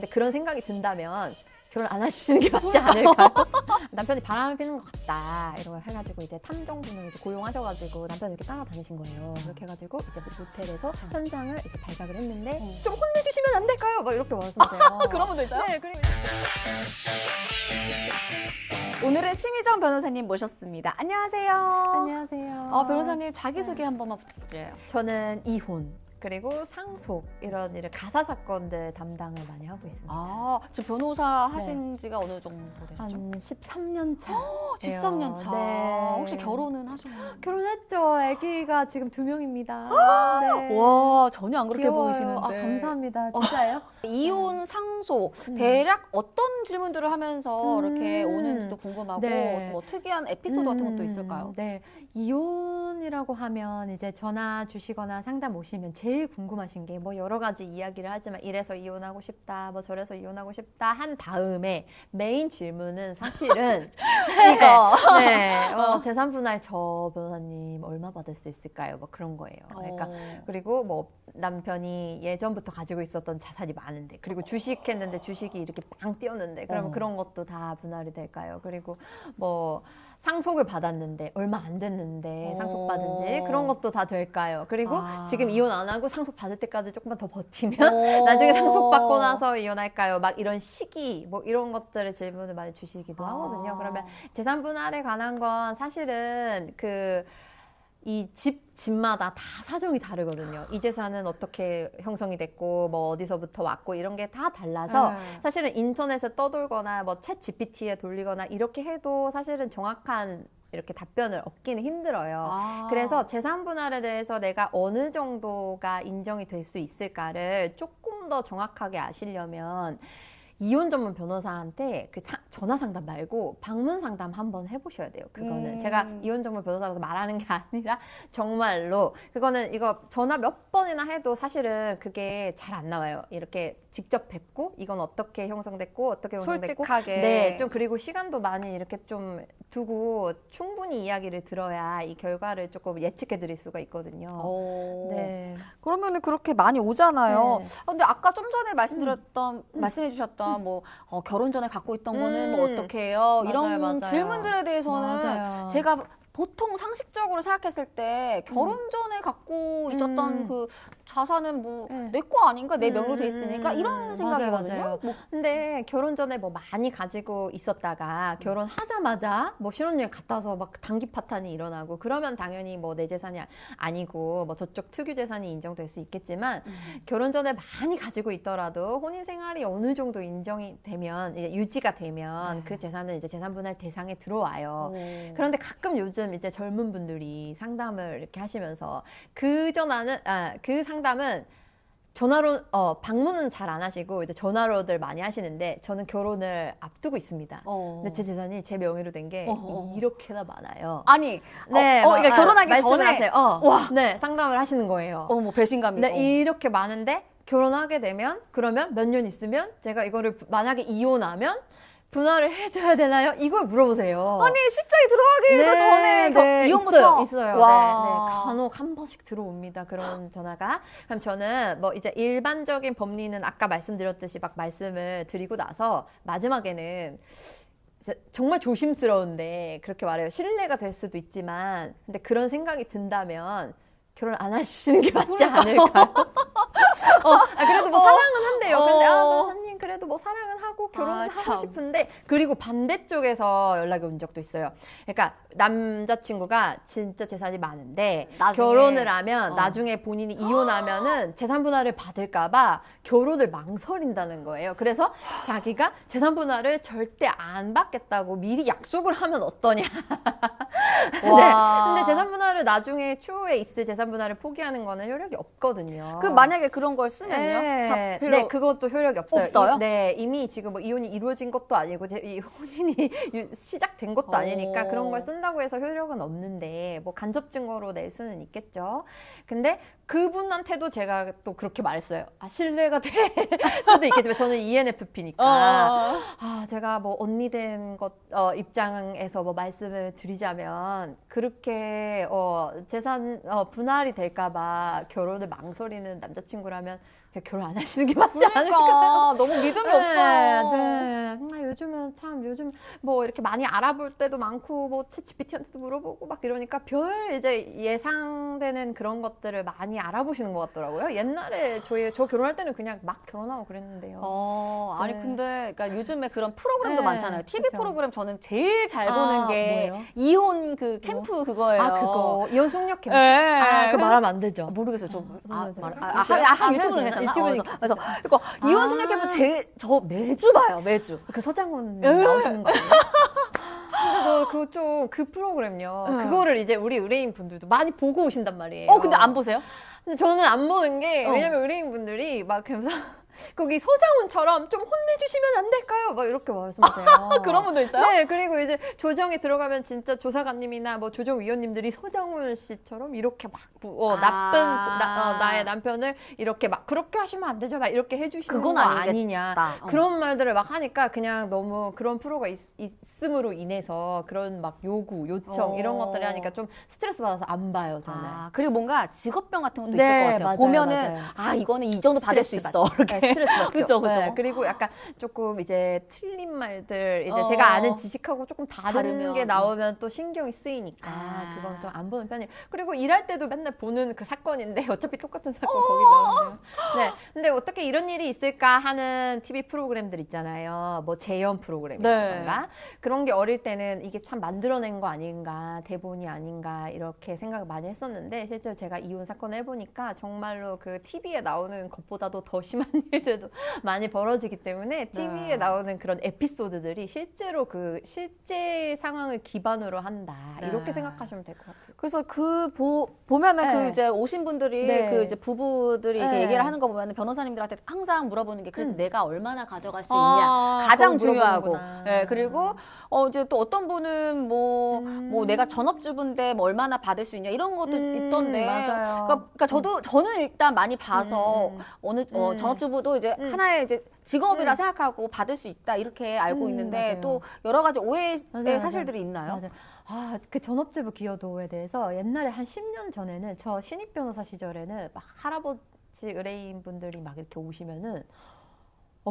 근데 그런 생각이 든다면 결혼 안 하시는 게 맞지 않을까요? 남편이 바람을 피는 것 같다 이러고 해가지고 이제 탐정분을 이제 고용하셔가지고 남편을 이렇게 따라다니신 거예요. 그렇게 해가지고 이제 모텔에서 현장을 이제 발각을 했는데 좀 혼내주시면 안 될까요? 막 이렇게 말씀하세요. 그런 분도 있어요? 네, 그리고 오늘은 심희정 변호사님 모셨습니다. 안녕하세요. 안녕하세요. 변호사님 자기소개 한 번만 부탁드려요. 저는 이혼 그리고 상속 이런 일을 가사 사건들 담당을 많이 하고 있습니다. 지금 변호사 하신 지가 어느 정도 되셨죠? 한 13년 차. 13년 차. 네. 혹시 결혼은 하셨나요? 결혼했죠. 아기가 지금 2명입니다. 네. 와, 전혀 안 그렇게 귀여워요. 보이시는데. 아, 감사합니다. 진짜예요? 이혼, 상속, 대략 어떤 질문들을 하면서 이렇게 오는지도 궁금하고 네. 뭐 특이한 에피소드 같은 것도 있을까요? 네. 이혼이라고 하면 이제 전화 주시거나 상담 오시면 제일 궁금하신 게 뭐 여러 가지 이야기를 하지만 이래서 이혼하고 싶다, 뭐 저래서 이혼하고 싶다 한 다음에 메인 질문은 사실은 이거. 네. 재산 분할 저 변호사님 얼마 받을 수 있을까요? 뭐 그런 거예요. 그러니까 그리고 뭐 남편이 예전부터 가지고 있었던 자산이 많은데 그리고 주식했는데 주식이 이렇게 빵 뛰었는데 그러면 그런 것도 다 분할이 될까요? 그리고 뭐 상속을 받았는데 얼마 안 됐는데 상속받은 지 그런 것도 다 될까요? 그리고 지금 이혼 안 하고 상속 받을 때까지 조금만 더 버티면 나중에 상속받고 나서 이혼할까요? 막 이런 시기 뭐 이런 것들을 질문을 많이 주시기도 하거든요. 그러면 재산 분할에 관한 건 사실은 이 집마다 다 사정이 다르거든요. 이 재산은 어떻게 형성이 됐고 뭐 어디서부터 왔고 이런 게 다 달라서 사실은 인터넷에 떠돌거나 뭐 챗 GPT에 돌리거나 이렇게 해도 사실은 정확한 이렇게 답변을 얻기는 힘들어요. 그래서 재산 분할에 대해서 내가 어느 정도가 인정이 될 수 있을까를 조금 더 정확하게 아시려면 이혼 전문 변호사한테 전화 상담 말고 방문 상담 한번 해보셔야 돼요. 그거는 제가 이혼 전문 변호사라서 말하는 게 아니라 정말로 그거는 이거 전화 몇 번이나 해도 사실은 그게 잘 안 나와요. 이렇게 직접 뵙고 이건 어떻게 형성됐고 어떻게 형성됐고 솔직하게. 네, 좀 그리고 시간도 많이 이렇게 좀 두고 충분히 이야기를 들어야 이 결과를 조금 예측해 드릴 수가 있거든요. 네. 그러면은 그렇게 많이 오잖아요. 네. 근데 아까 좀 전에 말씀해 주셨던 뭐 결혼 전에 갖고 있던 거는 뭐 어떻게 해요? 이런 맞아요. 질문들에 대해서는 맞아요. 제가 보통 상식적으로 생각했을 때 결혼 전에 갖고 있었던 그 자산은 뭐 내 거 아닌가? 내 명의로 돼 있으니까 이런 생각이거든요. 맞아요. 근데 결혼 전에 뭐 많이 가지고 있었다가 결혼하자마자 뭐 신혼여행 갔다 와서 막 단기 파탄이 일어나고 그러면 당연히 뭐 내 재산이 아니고 뭐 저쪽 특유 재산이 인정될 수 있겠지만 결혼 전에 많이 가지고 있더라도 혼인 생활이 어느 정도 인정이 되면 이제 유지가 되면 그 재산은 이제 재산 분할 대상에 들어와요. 그런데 가끔 요즘 이제 젊은 분들이 상담을 이렇게 하시면서 그 상담은 전화로 방문은 잘 안 하시고 이제 전화로들 많이 하시는데 저는 결혼을 앞두고 있습니다. 근데 제 재산이 제 명의로 된 게 이렇게나 많아요. 아니, 네, 그러니까 결혼하기 말씀을 전에 하세요. 네, 상담을 하시는 거예요. 뭐 배신감이. 네, 이렇게 많은데 결혼하게 되면 그러면 몇 년 있으면 제가 이거를 만약에 이혼하면 분할을 해줘야 되나요? 이걸 물어보세요. 아니 실적이 들어가기도 전에 이혼부터 있어요. 와. 간혹 한 번씩 들어옵니다. 그런 전화가. 그럼 저는 뭐 이제 일반적인 법리는 아까 말씀드렸듯이 막 말씀을 드리고 나서 마지막에는 정말 조심스러운데 그렇게 말해요. 신뢰가 될 수도 있지만 근데 그런 생각이 든다면 결혼 안 하시는 게 맞지 않을까요? 그래도 뭐 사랑은 한대요. 그런데 변호사님 그래도 뭐 사랑은 하고 결혼은 하고 싶은데 그리고 반대쪽에서 연락이 온 적도 있어요. 그러니까 남자친구가 진짜 재산이 많은데 결혼을 하면 나중에 본인이 이혼하면은 재산 분할을 받을까봐 결혼을 망설인다는 거예요. 그래서 자기가 재산 분할을 절대 안 받겠다고 미리 약속을 하면 어떠냐. 근데 재산 분할을 나중에 추후에 있을 재산 분할을 포기하는 거는 효력이 없거든요. 그 만약에 그런 걸 쓰면요? 네, 그것도 효력이 없어요. 없어요? 네, 이미 지금 뭐 이혼이 이루어진 것도 아니고 이 혼인이 시작된 것도 아니니까 그런 걸 쓴다고 해서 효력은 없는데 뭐 간접 증거로 낼 수는 있겠죠. 근데 그분한테도 제가 또 그렇게 말했어요. 신뢰가 될 수도 있겠지만 저는 ENFP니까 제가 뭐 언니 된 것 입장에서 뭐 말씀을 드리자면 그렇게 재산 분할이 될까봐 결혼을 망설이는 남자친구라면 그냥 결혼 안 하시는 게 맞지 않을까? 그러니까 너무 믿음이 없어요. 네. 요즘은 참 요즘 뭐 이렇게 많이 알아볼 때도 많고 뭐 챗GPT한테도 물어보고 막 이러니까 별 이제 예상되는 그런 것들을 많이 알아보시는 것 같더라고요. 옛날에 저 결혼할 때는 그냥 막 결혼하고 그랬는데요. 아니 네. 근데 그러니까 요즘에 그런 프로그램도 네, 많잖아요. TV 그쵸. 프로그램 저는 제일 잘 보는 게 뭐예요? 이혼 그 캠프 그거예요. 그거 이혼 숙녀 캠프. 네. 그거 말하면 안 되죠. 모르겠어요. 모르겠어요. 유튜브를 해도 했잖아. 유튜브니까. 그래서 이거 이혼 숙녀 캠프 저 매주 봐요. 매주. 그 서장훈 나오시는 거 아니에요? 근데 저 그 프로그램요. 그거를 이제 우리 의뢰인 분들도 많이 보고 오신단 말이에요. 근데 안 보세요? 근데 저는 안 보는 게 왜냐면 의뢰인 분들이 막 그래서 거기 서장훈처럼 좀 혼내주시면 안 될까요? 막 이렇게 말씀하세요. 그런 분도 있어요? 네, 그리고 이제 조정에 들어가면 진짜 조사관님이나 뭐 조정위원님들이 서장훈 씨처럼 이렇게 막 나의 남편을 이렇게 막 그렇게 하시면 안 되죠. 막 이렇게 해주시는 그건 거 아니겠다. 아니냐. 그런 말들을 막 하니까 그냥 너무 그런 프로가 있음으로 인해서 그런 막 요청 이런 것들이 하니까 좀 스트레스 받아서 안 봐요, 저는. 그리고 뭔가 직업병 같은 것도 네, 있을 것 같아요. 맞아요, 보면은 맞아요. 이거는 이 정도 받을 수 있어. 이렇게. 스트레스 받죠. 그죠. 네, 그리고 약간 조금 이제 틀린 말들, 이제 제가 아는 지식하고 조금 다른 게 나오면 또 신경이 쓰이니까 그건 좀 안 보는 편이에요. 그리고 일할 때도 맨날 보는 그 사건인데 어차피 똑같은 사건 거기 나오는데요. 네, 근데 어떻게 이런 일이 있을까 하는 TV 프로그램들 있잖아요. 뭐 재연 프로그램이라던가 그런 게 어릴 때는 이게 참 만들어낸 거 아닌가, 대본이 아닌가 이렇게 생각을 많이 했었는데 실제로 제가 이혼 사건을 해보니까 정말로 그 TV에 나오는 것보다도 더 심한 일들도 많이 벌어지기 때문에 TV에 나오는 그런 에피소드들이 실제로 그 실제 상황을 기반으로 한다 이렇게 생각하시면 될 것 같아요. 그래서 보면은 그 이제 오신 분들이 그 이제 부부들이 이렇게 얘기를 하는 거 보면은 변호사님들한테 항상 물어보는 게 그래서 내가 얼마나 가져갈 수 있냐 가장 중요하고. 네, 그리고 이제 또 어떤 분은 뭐 내가 전업주부인데 뭐 얼마나 받을 수 있냐 이런 것도 있던데. 맞아요. 그러니까 저는 일단 많이 봐서 전업주부도 이제 하나의 이제 직업이라 생각하고 받을 수 있다 이렇게 알고 있는데 맞아요. 또 여러 가지 오해의 맞아요. 사실들이 있나요? 맞아요. 그 전업주부 기여도에 대해서 옛날에 한 10년 전에는 저 신입 변호사 시절에는 막 할아버지 의뢰인 분들이 막 이렇게 오시면은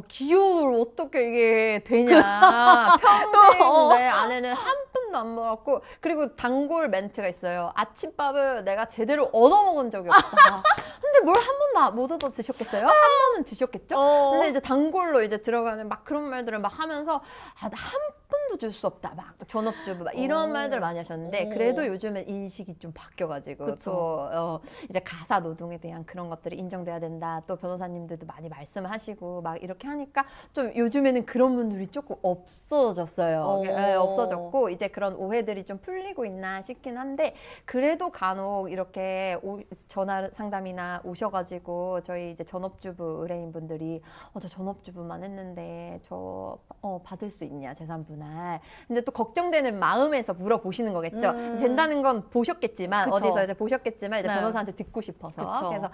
기여를 어떻게 이게 되냐. 평생 내 아내는 한 푼도 안 벌었고, 그리고 단골 멘트가 있어요. 아침밥을 내가 제대로 얻어먹은 적이 없다. 근데 뭘 한 번도 못 얻어 드셨겠어요? 한 번은 드셨겠죠? 근데 이제 단골로 이제 들어가는 막 그런 말들을 막 하면서, 나 한 푼도 줄 수 없다. 막 전업주부 막 이런 말들 많이 하셨는데, 그래도 요즘엔 인식이 좀 바뀌어가지고, 그쵸. 또, 이제 가사 노동에 대한 그런 것들이 인정돼야 된다. 또 변호사님들도 많이 말씀하시고, 막 이렇게 하니까 좀 요즘에는 그런 분들이 조금 없어졌어요. 네, 없어졌고 이제 그런 오해들이 좀 풀리고 있나 싶긴 한데 그래도 간혹 이렇게 전화 상담이나 오셔가지고 저희 이제 전업주부 의뢰인 분들이 저 전업주부만 했는데 저 받을 수 있냐 재산분할. 근데 또 걱정되는 마음에서 물어보시는 거겠죠. 된다는 건 보셨겠지만 그쵸. 어디서 이제 보셨겠지만 이제 네. 변호사한테 듣고 싶어서 그쵸. 그래서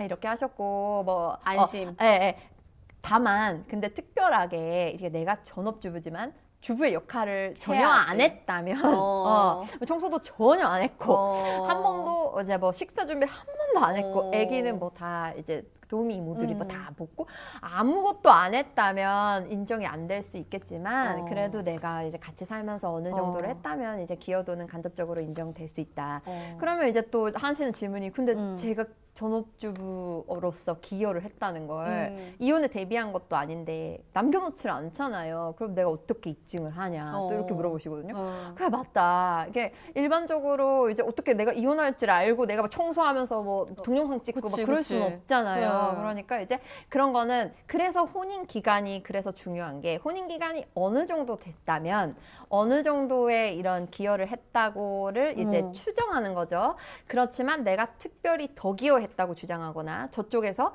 이렇게 하셨고 뭐 안심. 다만 근데 특별하게 이게 내가 전업주부지만 주부의 역할을 전혀 해야지. 안 했다면 청소도 전혀 안 했고 한 번도 이제 뭐 식사 준비를 한 번도 안 했고 아기는 뭐 다 이제 도우미 이모들이 뭐 다 먹고 아무것도 안 했다면 인정이 안 될 수 있겠지만 그래도 내가 이제 같이 살면서 어느 정도를 했다면 이제 기여도는 간접적으로 인정될 수 있다. 그러면 이제 또 하시는 질문이 근데 제가 전업주부로서 기여를 했다는 걸 이혼에 대비한 것도 아닌데 남겨놓지를 않잖아요. 그럼 내가 어떻게 입증을 하냐 또 이렇게 물어보시거든요. 그래 맞다. 이게 일반적으로 이제 어떻게 내가 이혼할 줄 알고 내가 막 청소하면서 뭐 동영상 찍고 막 그럴 수는 없잖아요. 그러니까 이제 그런 거는 그래서 혼인 기간이 그래서 중요한 게 혼인 기간이 어느 정도 됐다면 어느 정도의 이런 기여를 했다고를 이제 추정하는 거죠. 그렇지만 내가 특별히 더 기여했다고 주장하거나 저쪽에서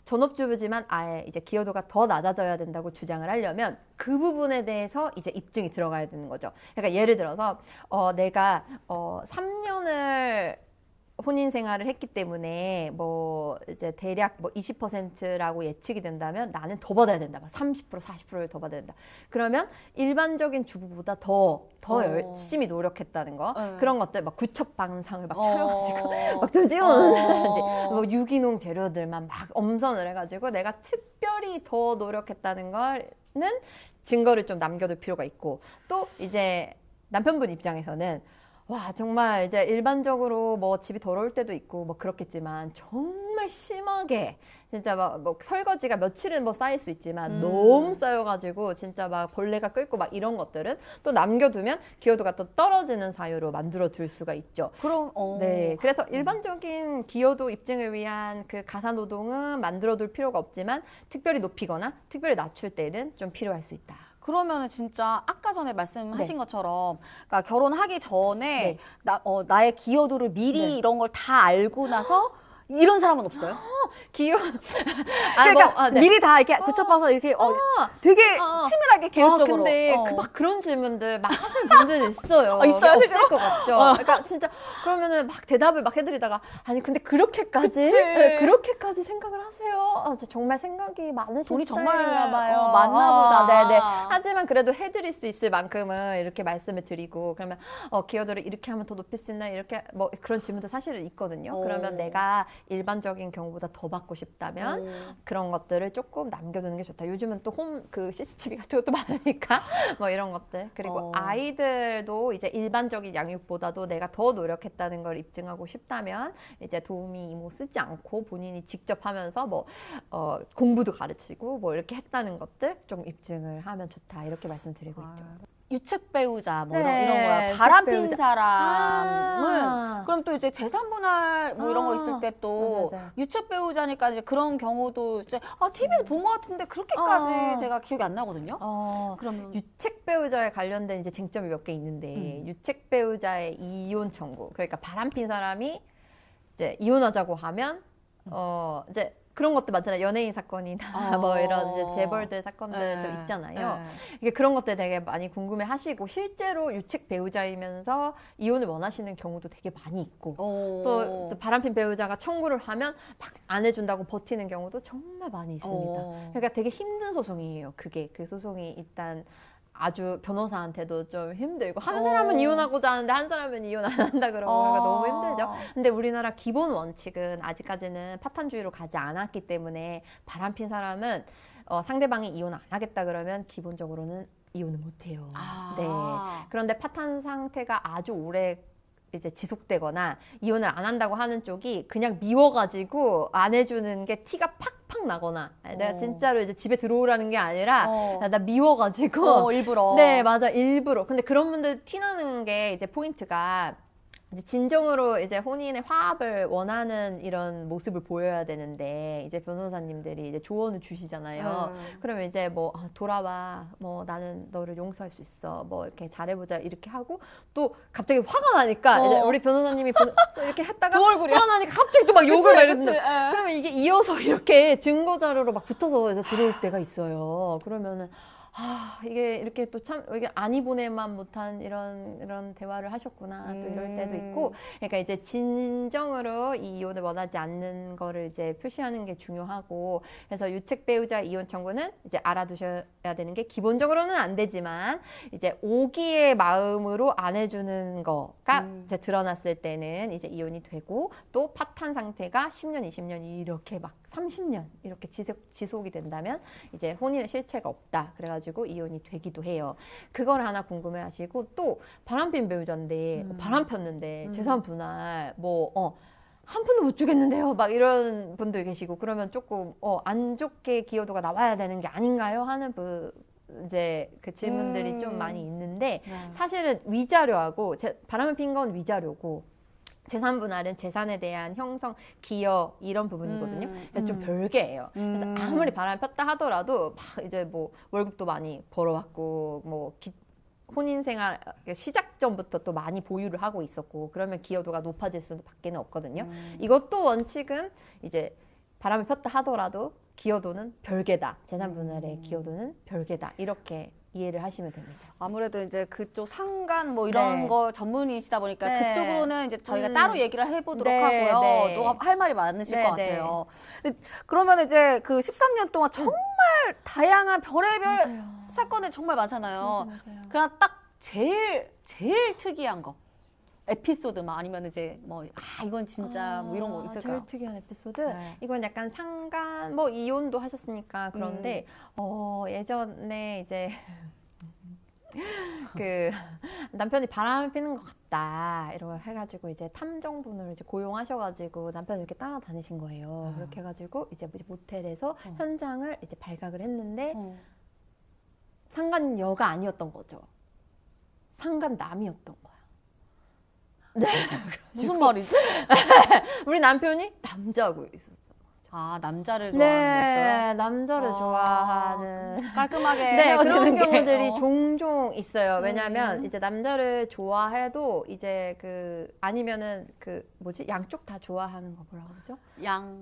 전업주부지만 아예 이제 기여도가 더 낮아져야 된다고 주장을 하려면 그 부분에 대해서 이제 입증이 들어가야 되는 거죠. 그러니까 예를 들어서 내가 3년을 혼인 생활을 했기 때문에 뭐 이제 대략 뭐 20%라고 예측이 된다면 나는 더 받아야 된다. 막 30%, 40%를 더 받아야 된다. 그러면 일반적인 주부보다 더 열심히 노력했다는 거. 그런 것들 막 구첩방상을 막 차려가지고 막 좀 찌우는 뭐 유기농 재료들만 막 엄선을 해가지고 내가 특별히 더 노력했다는 거는 증거를 좀 남겨둘 필요가 있고, 또 이제 남편분 입장에서는 와 정말 이제 일반적으로 뭐 집이 더러울 때도 있고 뭐 그렇겠지만 정말 심하게 진짜 막 뭐 설거지가 며칠은 뭐 쌓일 수 있지만 너무 쌓여가지고 진짜 막 벌레가 끓고 막 이런 것들은 또 남겨두면 기여도가 또 떨어지는 사유로 만들어 둘 수가 있죠. 그럼 네, 그래서 일반적인 기여도 입증을 위한 그 가사 노동은 만들어 둘 필요가 없지만 특별히 높이거나 특별히 낮출 때는 좀 필요할 수 있다. 그러면은 진짜 아까 전에 말씀하신 것처럼 그러니까 결혼하기 전에 네. 나의 기여도를 미리 네. 이런 걸 다 알고 나서 이런 사람은 없어요? 기여 그러니까 미리 다 이렇게 붙여봐서 이렇게 되게 치밀하게 계획적으로. 근데 막 그런 질문들 막 하시는 분들 있어요. 있어요, 없을 실제로? 것 같죠. 그러니까 진짜 그러면은 막 대답을 막 해드리다가 아니 근데 그렇게까지 그렇게까지 생각을 하세요? 정말 생각이 많으신 돈이 정말 스타일인가 봐요. 많나 보다. 네네. 하지만 그래도 해드릴 수 있을 만큼은 이렇게 말씀을 드리고, 그러면 기여도를 이렇게 하면 더 높일 수 있나, 이렇게 뭐 그런 질문도 사실은 있거든요. 그러면 내가 일반적인 경우보다 더 받고 싶다면 그런 것들을 조금 남겨두는 게 좋다. 요즘은 또 그 CCTV 같은 것도 많으니까 뭐 이런 것들. 그리고 아이들도 이제 일반적인 양육보다도 내가 더 노력했다는 걸 입증하고 싶다면 이제 도우미 이모 쓰지 않고 본인이 직접 하면서 뭐 공부도 가르치고 뭐 이렇게 했다는 것들 좀 입증을 하면 좋다. 이렇게 말씀드리고 있죠. 유책 배우자 뭐 네, 이런 거야. 바람핀 사람은 그럼 또 이제 재산분할 뭐 이런 거 있을 때 또 유책 배우자니까 이제 그런 경우도 이제 TV에서 본 것 같은데 그렇게까지 제가 기억이 안 나거든요. 그러면 유책 배우자에 관련된 이제 쟁점이 몇 개 있는데 유책 배우자의 이혼 청구. 그러니까 바람핀 사람이 이제 이혼하자고 하면 이제 그런 것도 많잖아요. 연예인 사건이나 뭐 이런 이제 재벌들 사건들 좀 있잖아요. 이게 그런 것들 되게 많이 궁금해 하시고, 실제로 유책 배우자이면서 이혼을 원하시는 경우도 되게 많이 있고, 또 바람핀 배우자가 청구를 하면 막 안 해준다고 버티는 경우도 정말 많이 있습니다. 그러니까 되게 힘든 소송이에요. 그게 그 소송이 일단 아주 변호사한테도 좀 힘들고, 한 사람은 이혼하고자 하는데 한 사람은 이혼 안 한다 그러고 너무 힘들죠. 근데 우리나라 기본 원칙은 아직까지는 파탄주의로 가지 않았기 때문에 바람핀 사람은 상대방이 이혼 안 하겠다 그러면 기본적으로는 이혼을 못 해요. 네. 그런데 파탄 상태가 아주 오래 이제 지속되거나 이혼을 안 한다고 하는 쪽이 그냥 미워가지고 안 해주는 게 티가 팍팍 나거나, 내가 진짜로 이제 집에 들어오라는 게 아니라 나 미워가지고 일부러. 네, 맞아, 일부러. 근데 그런 분들 티 나는 게 이제 포인트가 이제 진정으로 이제 혼인의 화합을 원하는 이런 모습을 보여야 되는데, 이제 변호사님들이 이제 조언을 주시잖아요. 그러면 이제 뭐 돌아와, 뭐 나는 너를 용서할 수 있어, 뭐 이렇게 잘해보자 이렇게 하고, 또 갑자기 화가 나니까 이제 우리 변호사님이 이렇게 했다가 화가 나니까 갑자기 또 막 욕을 막 이러는데, 그러면 이게 이어서 이렇게 증거 자료로 막 붙어서 이제 들어올 때가 있어요. 그러면은 이게 이렇게 또 참 이게 아니보내만 못한 이런 대화를 하셨구나, 또 이럴 때도 있고. 그러니까 이제 진정으로 이 이혼을 원하지 않는 거를 이제 표시하는 게 중요하고, 그래서 유책 배우자 이혼 청구는 이제 알아두셔야 되는 게, 기본적으로는 안 되지만 이제 오기의 마음으로 안 해주는 거가 이제 드러났을 때는 이제 이혼이 되고, 또 파탄 상태가 10년, 20년 이렇게 막 30년 이렇게 지속이 된다면 이제 혼인의 실체가 없다 그래가지고 이혼이 되기도 해요. 그걸 하나 궁금해하시고, 또 바람핀 배우자인데 바람 폈는데 재산 분할 뭐 한 푼도 못 주겠는데요, 막 이런 분들 계시고, 그러면 조금 안 좋게 기여도가 나와야 되는 게 아닌가요 하는 이제 그 질문들이 좀 많이 있는데, 사실은 위자료하고 바람을 핀 건 위자료고, 재산 분할은 재산에 대한 형성, 기여 이런 부분이거든요. 그래서 좀 별개예요. 그래서 아무리 바람을 폈다 하더라도 막 이제 뭐 월급도 많이 벌어왔고, 뭐 혼인 생활 시작 전부터 또 많이 보유를 하고 있었고, 그러면 기여도가 높아질 수밖에 없거든요. 이것도 원칙은 이제 바람을 폈다 하더라도 기여도는 별개다. 재산 분할의 기여도는 별개다. 이렇게 이해를 하시면 됩니다. 아무래도 이제 그쪽 상간 뭐 이런 네. 거 전문이시다 보니까 네. 그쪽으로는 이제 저희가 따로 얘기를 해보도록 네, 하고요. 네. 또 할 말이 많으실 네, 것 네. 같아요. 근데 그러면 이제 그 13년 동안 정말 다양한 별의별 맞아요. 사건이 정말 많잖아요. 맞아요. 그냥 딱 제일 특이한 거. 에피소드만 아니면 이제 뭐 이건 진짜 뭐 이런 거 있을까요? 제일 특이한 에피소드? 네. 이건 약간 상간, 뭐 이혼도 하셨으니까 그런데 예전에 이제 그 남편이 바람을 피는 것 같다 이러고 해가지고 이제 탐정분을 이제 고용하셔가지고 남편을 이렇게 따라다니신 거예요. 그렇게 해가지고 이제 모텔에서 현장을 이제 발각을 했는데 상간녀가 아니었던 거죠. 상간남이었던 거야. 네. 무슨 말이지? 우리 남편이 남자고 있었어. 아, 남자를 좋아하는 거였어요? 남자를 좋아하는. 깔끔하게 네, 헤어지는 그런 경우들이 게, 종종 있어요. 왜냐하면 이제 남자를 좋아해도 이제 아니면은 양쪽 다 좋아하는 거 뭐라고 그러죠?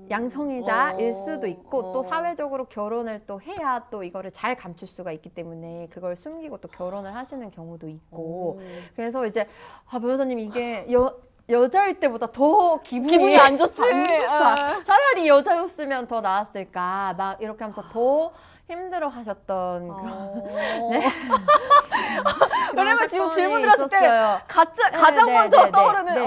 양성애자일 수도 있고 또 사회적으로 결혼을 또 해야 또 이거를 잘 감출 수가 있기 때문에 그걸 숨기고 또 결혼을 하시는 경우도 있고. 그래서 이제 변호사님 이게 여자일 때보다 더 기분이 안 좋지. 안 좋다. 차라리 여자였으면 더 나았을까. 막 이렇게 하면서 더 힘들어 하셨던 그런. 네. 왜냐면 지금 질문 사건이 들었을 때 있었어요. 가장 네, 먼저 네, 떠오르는. 네.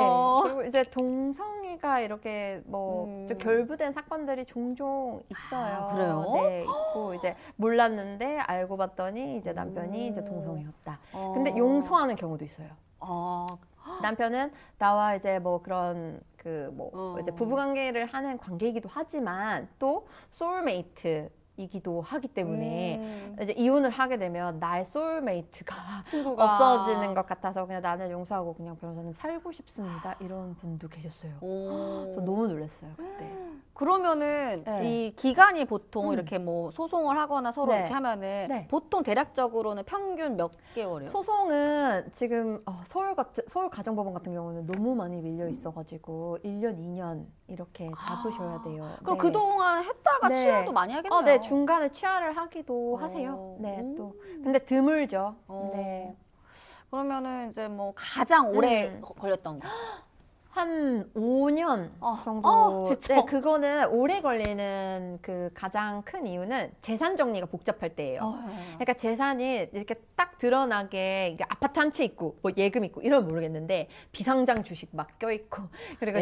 그리고 이제 동성애가 이렇게 좀 결부된 사건들이 종종 있어요. 아, 그래요? 네, 있고 이제 몰랐는데 알고 봤더니 이제 남편이 이제 동성애였다. 근데 용서하는 경우도 있어요. 남편은 나와 이제 뭐 그런 이제 부부관계를 하는 관계이기도 하지만 또 소울메이트이기도 하기 때문에 이제 이혼을 하게 되면 나의 소울메이트가 친구가 없어지는 것 같아서 그냥 나는 용서하고 그냥 변호사님 살고 싶습니다. 이런 분도 계셨어요. 저 너무 놀랐어요 그때. 그러면은 네. 이 기간이 보통 이렇게 뭐 소송을 하거나 서로 네. 이렇게 하면은 네. 보통 대략적으로는 평균 몇 개월이에요? 소송은 지금 서울 가정법원 같은 경우는 너무 많이 밀려 있어가지고 1년, 2년 이렇게 잡으셔야 돼요. 그럼 네. 그동안 했다가 네. 취하도 많이 하겠네요. 네, 중간에 취하를 하기도 하세요. 네, 또 근데 드물죠. 네. 그러면은 이제 뭐 가장 오래 걸렸던 거. 한 5년 정도. 진짜? 네, 그거는 오래 걸리는 가장 큰 이유는 재산 정리가 복잡할 때예요. 그러니까 재산이 이렇게 딱 드러나게 이게 아파트 한 채 있고 뭐 예금 있고 이러면 모르겠는데 비상장 주식 막 껴있고 그리고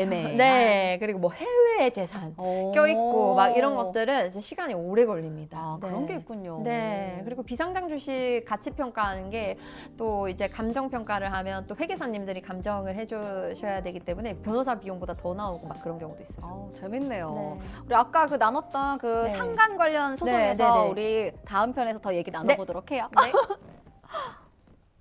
그리고 뭐 해외 재산 껴있고 막 이런 것들은 이제 시간이 오래 걸립니다. 그런 게 있군요. 네. 그리고 비상장 주식 가치 평가하는 게 또 이제 감정 평가를 하면 또 회계사님들이 감정을 해주셔야 되기 때문에 변호사 비용보다 더 나오고 막 그런 경우도 있어요. 재밌네요. 네. 우리 아까 나눴던 네. 상간 관련 소송에서 네, 네, 네. 우리 다음 편에서 더 얘기 나눠보도록 해요. 네.